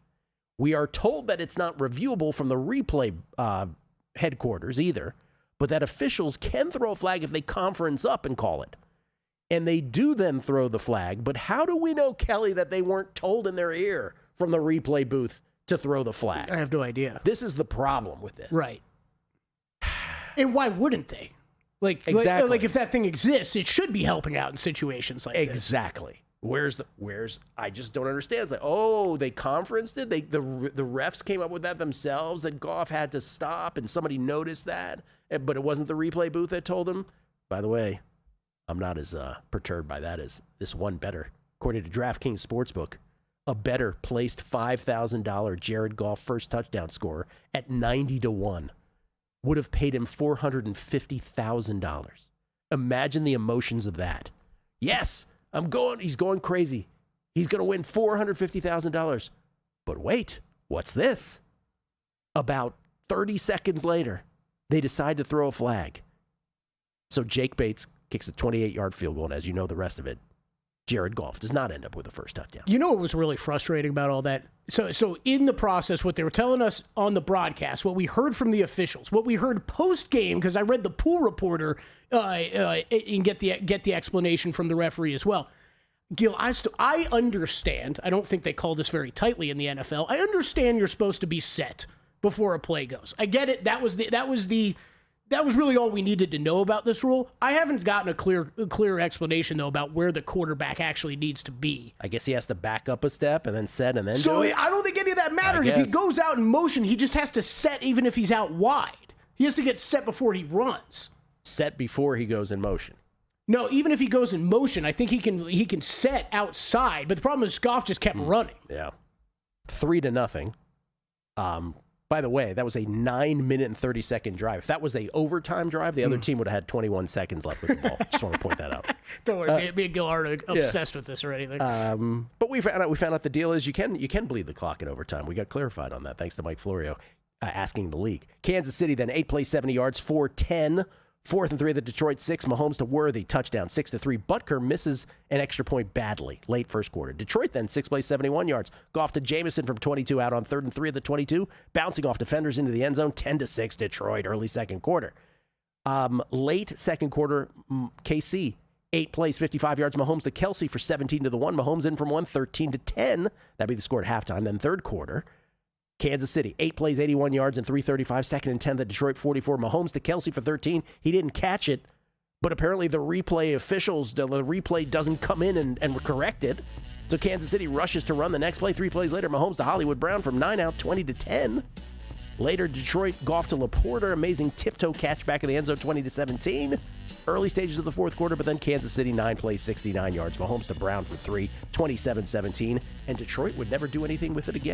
We are told that it's not reviewable from the replay headquarters either, but that officials can throw a flag if they conference up and call it. And they do then throw the flag, but how do we know, Kelly, that they weren't told in their ear from the replay booth to throw the flag? I have no idea. This is the problem with this. Right. And why wouldn't they? Exactly. Like if that thing exists, it should be helping out in situations like this. Exactly. Where's I just don't understand. It's like, they conferenced it. The refs came up with that themselves, that Goff had to stop, and somebody noticed that, but it wasn't the replay booth that told him. By the way, I'm not as perturbed by that as this one better. According to DraftKings Sportsbook, a better placed $5,000 Jared Goff first touchdown scorer at 90-1 would have paid him $450,000. Imagine the emotions of that. Yes. He's going crazy. He's going to win $450,000. But wait, what's this? About 30 seconds later, they decide to throw a flag. So Jake Bates kicks a 28-yard field goal, and as you know the rest of it, Jared Goff does not end up with a first touchdown. You know what was really frustrating about all that? So in the process, what they were telling us on the broadcast, what we heard from the officials, what we heard post-game, because I read the pool reporter and get the explanation from the referee as well. Gil, I understand. I don't think they call this very tightly in the NFL. I understand you're supposed to be set before a play goes. I get it. That was really all we needed to know about this rule. I haven't gotten a clear explanation, though, about where the quarterback actually needs to be. I guess he has to back up a step and then set and then do it. So I don't think any of that matters. If he goes out in motion, he just has to set even if he's out wide. He has to get set before he runs. Set before he goes in motion. No, even if he goes in motion, I think he can set outside. But the problem is Goff just kept running. Yeah. 3-0. By the way, that was a 9-minute and 30-second drive. If that was a overtime drive, the other team would have had 21 seconds left with the ball. Just want to point that out. Don't worry, me and Gil aren't obsessed with this or anything. But we found out the deal is you can bleed the clock in overtime. We got clarified on that thanks to Mike Florio asking the league. Kansas City then 8 plays, 70 yards, 4-10 4th and 3 of the Detroit 6. Mahomes to Worthy. Touchdown. 6-3. Butker misses an extra point badly. Late first quarter. Detroit then 6 plays, 71 yards. Goff to Jameson from 22 out on 3rd and 3 of the 22. Bouncing off defenders into the end zone. 10-6 Detroit. Early second quarter. Late second quarter, KC. 8 plays, 55 yards. Mahomes to Kelsey for 17-1. Mahomes in from 1, 13-10. That'd be the score at halftime. Then third quarter. Kansas City, 8 plays, 81 yards, and 3:35. 2nd and 10, the Detroit 44. Mahomes to Kelsey for 13. He didn't catch it, but apparently the replay officials, the replay doesn't come in and correct it. So Kansas City rushes to run the next play. 3 plays later, Mahomes to Hollywood Brown from 9 out, 20-10. Later, Detroit, Goff to Laporta. Amazing tiptoe catch back in the end zone, 20-17. Early stages of the fourth quarter, but then Kansas City, 9 plays, 69 yards. Mahomes to Brown for 3, 27-17. And Detroit would never do anything with it again.